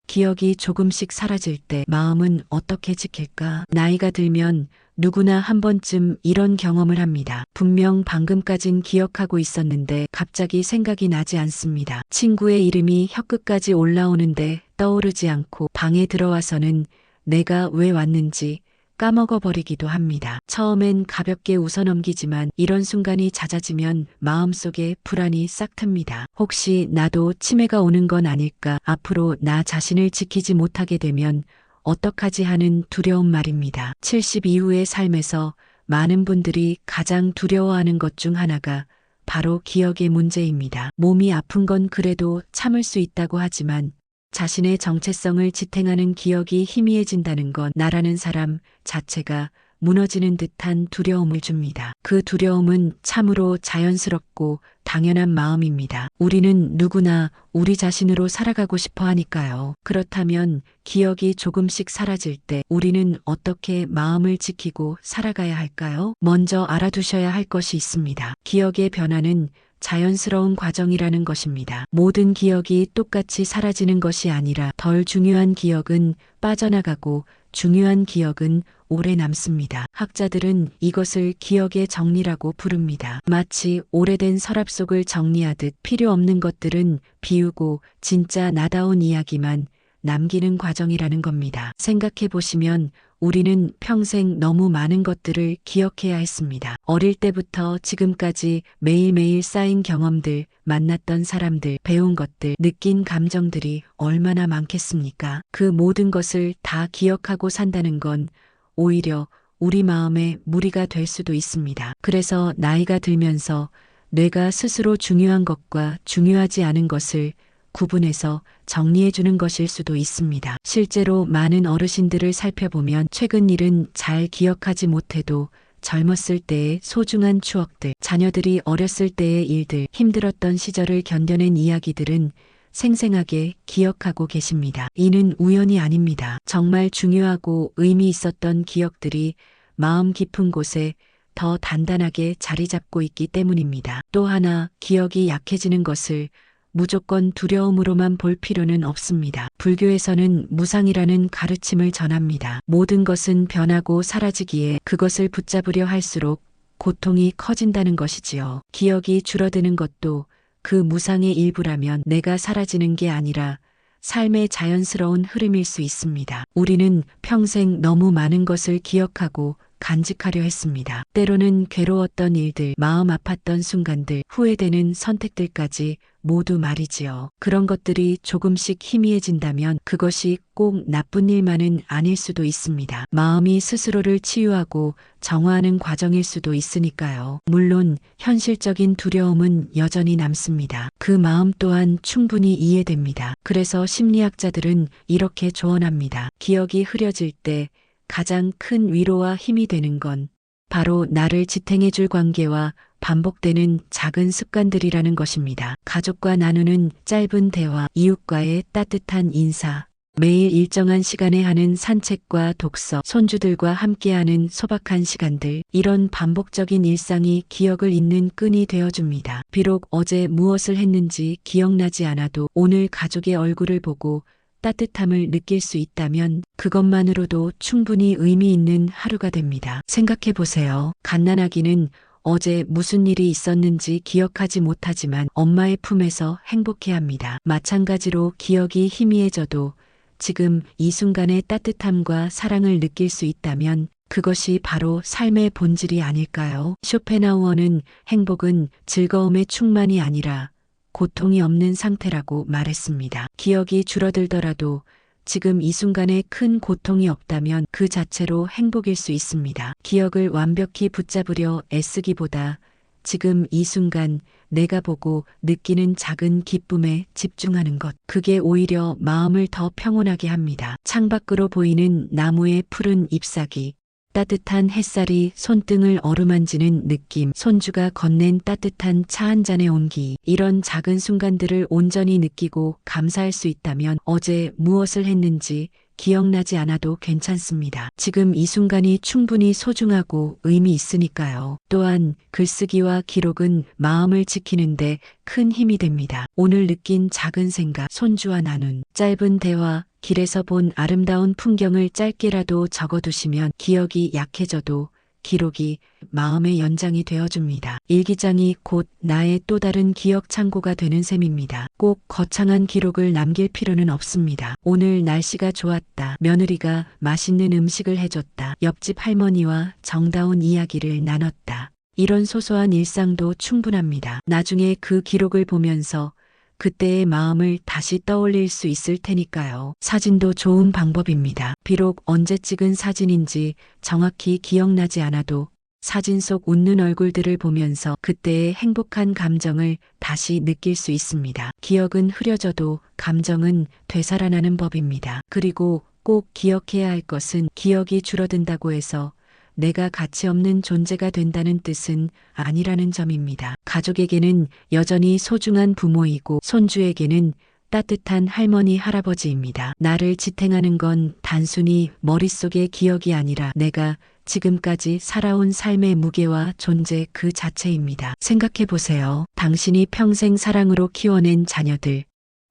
기억이 조금씩 사라질 때 마음은 어떻게 지킬까? 나이가 들면 누구나 한 번쯤 이런 경험을 합니다. 분명 방금까진 기억하고 있었는데 갑자기 생각이 나지 않습니다. 친구의 이름이 혀끝까지 올라오는데 떠오르지 않고 방에 들어와서는 내가 왜 왔는지 까먹어 버리기도 합니다. 처음엔 가볍게 웃어넘기지만 이런 순간이 잦아지면 마음속에 불안이 싹 틉니다. 혹시 나도 치매가 오는 건 아닐까? 앞으로 나 자신을 지키지 못하게 되면 어떡하지 하는 두려움 말입니다. 70 이후의 삶에서 많은 분들이 가장 두려워하는 것 중 하나가 바로 기억의 문제입니다. 몸이 아픈 건 그래도 참을 수 있다고 하지만 자신의 정체성을 지탱하는 기억이 희미해진다는 건 나라는 사람 자체가 무너지는 듯한 두려움을 줍니다. 그 두려움은 참으로 자연스럽고 당연한 마음입니다. 우리는 누구나 우리 자신으로 살아가고 싶어 하니까요. 그렇다면 기억이 조금씩 사라질 때 우리는 어떻게 마음을 지키고 살아가야 할까요? 먼저 알아두셔야 할 것이 있습니다. 기억의 변화는 자연스러운 과정이라는 것입니다. 모든 기억이 똑같이 사라지는 것이 아니라 덜 중요한 기억은 빠져나가고 중요한 기억은 오래 남습니다. 학자들은 이것을 기억의 정리라고 부릅니다. 마치 오래된 서랍 속을 정리하듯 필요 없는 것들은 비우고 진짜 나다운 이야기만 남기는 과정이라는 겁니다. 생각해 보시면 우리는 평생 너무 많은 것들을 기억해야 했습니다. 어릴 때부터 지금까지 매일매일 쌓인 경험들, 만났던 사람들, 배운 것들, 느낀 감정들이 얼마나 많겠습니까? 그 모든 것을 다 기억하고 산다는 건 오히려 우리 마음에 무리가 될 수도 있습니다. 그래서 나이가 들면서 뇌가 스스로 중요한 것과 중요하지 않은 것을 구분해서 정리해주는 것일 수도 있습니다. 실제로 많은 어르신들을 살펴보면 최근 일은 잘 기억하지 못해도 젊었을 때의 소중한 추억들, 자녀들이 어렸을 때의 일들, 힘들었던 시절을 견뎌낸 이야기들은 생생하게 기억하고 계십니다. 이는 우연이 아닙니다. 정말 중요하고 의미 있었던 기억들이 마음 깊은 곳에 더 단단하게 자리 잡고 있기 때문입니다. 또 하나, 기억이 약해지는 것을 무조건 두려움으로만 볼 필요는 없습니다. 불교에서는 무상이라는 가르침을 전합니다. 모든 것은 변하고 사라지기에 그것을 붙잡으려 할수록 고통이 커진다는 것이지요. 기억이 줄어드는 것도 그 무상의 일부라면 내가 사라지는 게 아니라 삶의 자연스러운 흐름일 수 있습니다. 우리는 평생 너무 많은 것을 기억하고 간직하려 했습니다. 때로는 괴로웠던 일들, 마음 아팠던 순간들, 후회되는 선택들까지 모두 말이지요. 그런 것들이 조금씩 희미해진다면 그것이 꼭 나쁜 일만은 아닐 수도 있습니다. 마음이 스스로를 치유하고 정화하는 과정일 수도 있으니까요. 물론 현실적인 두려움은 여전히 남습니다. 그 마음 또한 충분히 이해됩니다. 그래서 심리학자들은 이렇게 조언합니다. 기억이 흐려질 때 가장 큰 위로와 힘이 되는 건 바로 나를 지탱해줄 관계와 반복되는 작은 습관들이라는 것입니다. 가족과 나누는 짧은 대화, 이웃과의 따뜻한 인사, 매일 일정한 시간에 하는 산책과 독서, 손주들과 함께하는 소박한 시간들, 이런 반복적인 일상이 기억을 잇는 끈이 되어줍니다. 비록 어제 무엇을 했는지 기억나지 않아도 오늘 가족의 얼굴을 보고 따뜻함을 느낄 수 있다면 그것만으로도 충분히 의미 있는 하루가 됩니다. 생각해 보세요. 갓난아기는 어제 무슨 일이 있었는지 기억하지 못하지만 엄마의 품에서 행복해합니다. 마찬가지로 기억이 희미해져도 지금 이 순간의 따뜻함과 사랑을 느낄 수 있다면 그것이 바로 삶의 본질이 아닐까요? 쇼펜하우어는 행복은 즐거움의 충만이 아니라 고통이 없는 상태라고 말했습니다. 기억이 줄어들더라도 지금 이 순간에 큰 고통이 없다면 그 자체로 행복일 수 있습니다. 기억을 완벽히 붙잡으려 애쓰기보다 지금 이 순간 내가 보고 느끼는 작은 기쁨에 집중하는 것, 그게 오히려 마음을 더 평온하게 합니다. 창밖으로 보이는 나무의 푸른 잎사귀, 따뜻한 햇살이 손등을 어루만지는 느낌, 손주가 건넨 따뜻한 차 한 잔의 온기, 이런 작은 순간들을 온전히 느끼고 감사할 수 있다면 어제 무엇을 했는지 기억나지 않아도 괜찮습니다. 지금 이 순간이 충분히 소중하고 의미 있으니까요. 또한 글쓰기와 기록은 마음을 지키는데 큰 힘이 됩니다. 오늘 느낀 작은 생각, 손주와 나눈 짧은 대화, 길에서 본 아름다운 풍경을 짧게라도 적어두시면 기억이 약해져도 기록이 마음의 연장이 되어줍니다. 일기장이 곧 나의 또 다른 기억 창고가 되는 셈입니다. 꼭 거창한 기록을 남길 필요는 없습니다. 오늘 날씨가 좋았다. 며느리가 맛있는 음식을 해줬다. 옆집 할머니와 정다운 이야기를 나눴다. 이런 소소한 일상도 충분합니다. 나중에 그 기록을 보면서 그때의 마음을 다시 떠올릴 수 있을 테니까요. 사진도 좋은 방법입니다. 비록 언제 찍은 사진인지 정확히 기억나지 않아도 사진 속 웃는 얼굴들을 보면서 그때의 행복한 감정을 다시 느낄 수 있습니다. 기억은 흐려져도 감정은 되살아나는 법입니다. 그리고 꼭 기억해야 할 것은 기억이 줄어든다고 해서 내가 가치 없는 존재가 된다는 뜻은 아니라는 점입니다. 가족에게는 여전히 소중한 부모이고 손주에게는 따뜻한 할머니, 할아버지입니다. 나를 지탱하는 건 단순히 머릿속의 기억이 아니라 내가 지금까지 살아온 삶의 무게와 존재 그 자체입니다. 생각해 보세요. 당신이 평생 사랑으로 키워낸 자녀들,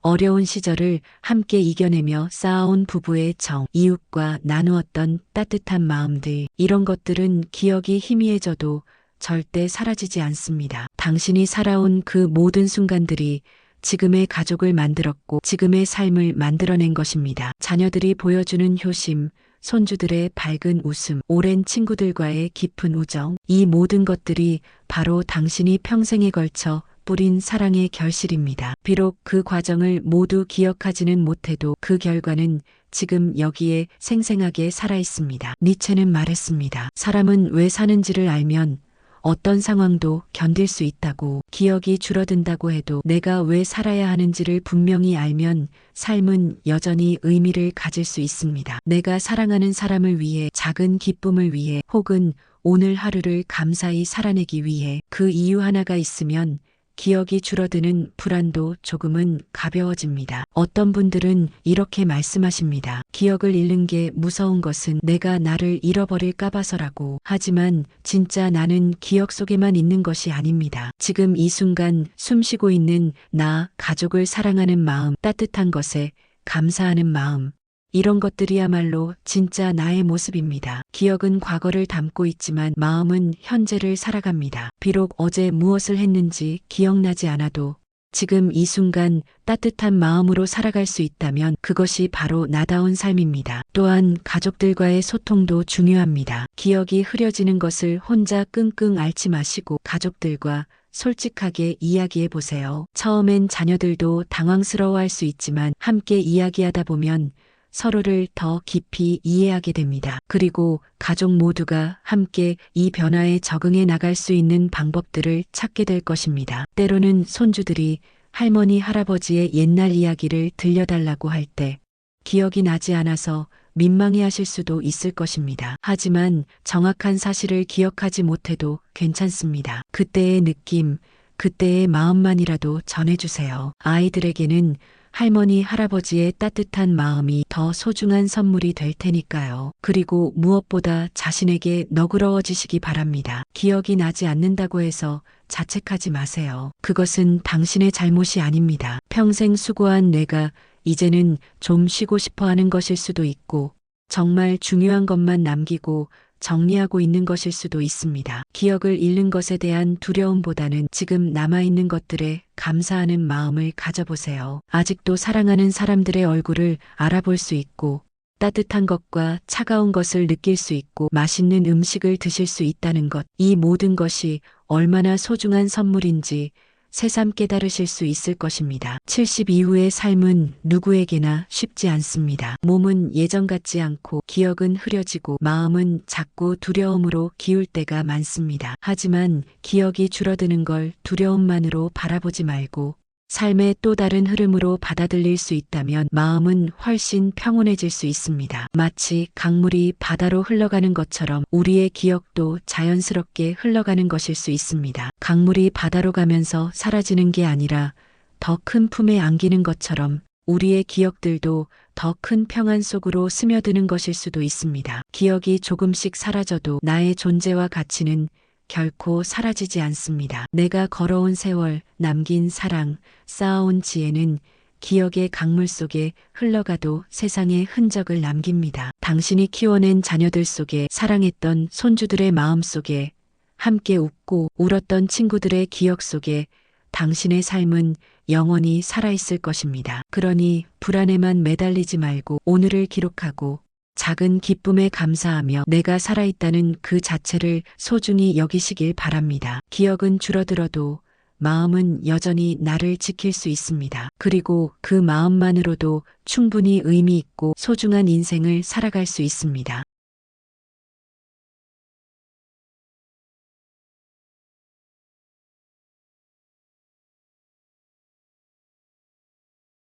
어려운 시절을 함께 이겨내며 쌓아온 부부의 정, 이웃과 나누었던 따뜻한 마음들, 이런 것들은 기억이 희미해져도 절대 사라지지 않습니다. 당신이 살아온 그 모든 순간들이 지금의 가족을 만들었고 지금의 삶을 만들어낸 것입니다. 자녀들이 보여주는 효심, 손주들의 밝은 웃음, 오랜 친구들과의 깊은 우정, 이 모든 것들이 바로 당신이 평생에 걸쳐 뿌린 사랑의 결실입니다. 비록 그 과정을 모두 기억하지는 못해도 그 결과는 지금 여기에 생생하게 살아 있습니다. 니체는 말했습니다. 사람은 왜 사는지를 알면 어떤 상황도 견딜 수 있다고. 기억이 줄어든다고 해도 내가 왜 살아야 하는지를 분명히 알면 삶은 여전히 의미를 가질 수 있습니다. 내가 사랑하는 사람을 위해, 작은 기쁨을 위해, 혹은 오늘 하루를 감사히 살아내기 위해, 그 이유 하나가 있으면 기억이 줄어드는 불안도 조금은 가벼워집니다. 어떤 분들은 이렇게 말씀하십니다. 기억을 잃는 게 무서운 것은 내가 나를 잃어버릴까 봐서라고. 하지만 진짜 나는 기억 속에만 있는 것이 아닙니다. 지금 이 순간 숨쉬고 있는 나, 가족을 사랑하는 마음, 따뜻한 것에 감사하는 마음, 이런 것들이야말로 진짜 나의 모습입니다. 기억은 과거를 담고 있지만 마음은 현재를 살아갑니다. 비록 어제 무엇을 했는지 기억나지 않아도 지금 이 순간 따뜻한 마음으로 살아갈 수 있다면 그것이 바로 나다운 삶입니다. 또한 가족들과의 소통도 중요합니다. 기억이 흐려지는 것을 혼자 끙끙 앓지 마시고 가족들과 솔직하게 이야기해 보세요. 처음엔 자녀들도 당황스러워할 수 있지만 함께 이야기하다 보면 서로를 더 깊이 이해하게 됩니다. 그리고 가족 모두가 함께 이 변화에 적응해 나갈 수 있는 방법들을 찾게 될 것입니다. 때로는 손주들이 할머니, 할아버지의 옛날 이야기를 들려달라고 할 때 기억이 나지 않아서 민망해 하실 수도 있을 것입니다. 하지만 정확한 사실을 기억하지 못해도 괜찮습니다. 그때의 느낌, 그때의 마음만이라도 전해주세요. 아이들에게는 할머니, 할아버지의 따뜻한 마음이 더 소중한 선물이 될 테니까요. 그리고 무엇보다 자신에게 너그러워지시기 바랍니다. 기억이 나지 않는다고 해서 자책하지 마세요. 그것은 당신의 잘못이 아닙니다. 평생 수고한 뇌가 이제는 좀 쉬고 싶어 하는 것일 수도 있고 정말 중요한 것만 남기고 정리하고 있는 것일 수도 있습니다. 기억을 잃는 것에 대한 두려움보다는 지금 남아있는 것들에 감사하는 마음을 가져보세요. 아직도 사랑하는 사람들의 얼굴을 알아볼 수 있고 따뜻한 것과 차가운 것을 느낄 수 있고 맛있는 음식을 드실 수 있다는 것, 이 모든 것이 얼마나 소중한 선물인지 새삼 깨달으실 수 있을 것입니다. 70 이후의 삶은 누구에게나 쉽지 않습니다. 몸은 예전 같지 않고 기억은 흐려지고 마음은 자꾸 두려움으로 기울 때가 많습니다. 하지만 기억이 줄어드는 걸 두려움만으로 바라보지 말고 삶의 또 다른 흐름으로 받아들일 수 있다면 마음은 훨씬 평온해질 수 있습니다. 마치 강물이 바다로 흘러가는 것처럼 우리의 기억도 자연스럽게 흘러가는 것일 수 있습니다. 강물이 바다로 가면서 사라지는 게 아니라 더 큰 품에 안기는 것처럼 우리의 기억들도 더 큰 평안 속으로 스며드는 것일 수도 있습니다. 기억이 조금씩 사라져도 나의 존재와 가치는 결코 사라지지 않습니다. 내가 걸어온 세월, 남긴 사랑, 쌓아온 지혜는 기억의 강물 속에 흘러가도 세상에 흔적을 남깁니다. 당신이 키워낸 자녀들 속에, 사랑했던 손주들의 마음 속에, 함께 웃고 울었던 친구들의 기억 속에 당신의 삶은 영원히 살아있을 것입니다. 그러니 불안에만 매달리지 말고 오늘을 기록하고 작은 기쁨에 감사하며 내가 살아있다는 그 자체를 소중히 여기시길 바랍니다. 기억은 줄어들어도 마음은 여전히 나를 지킬 수 있습니다. 그리고 그 마음만으로도 충분히 의미 있고 소중한 인생을 살아갈 수 있습니다.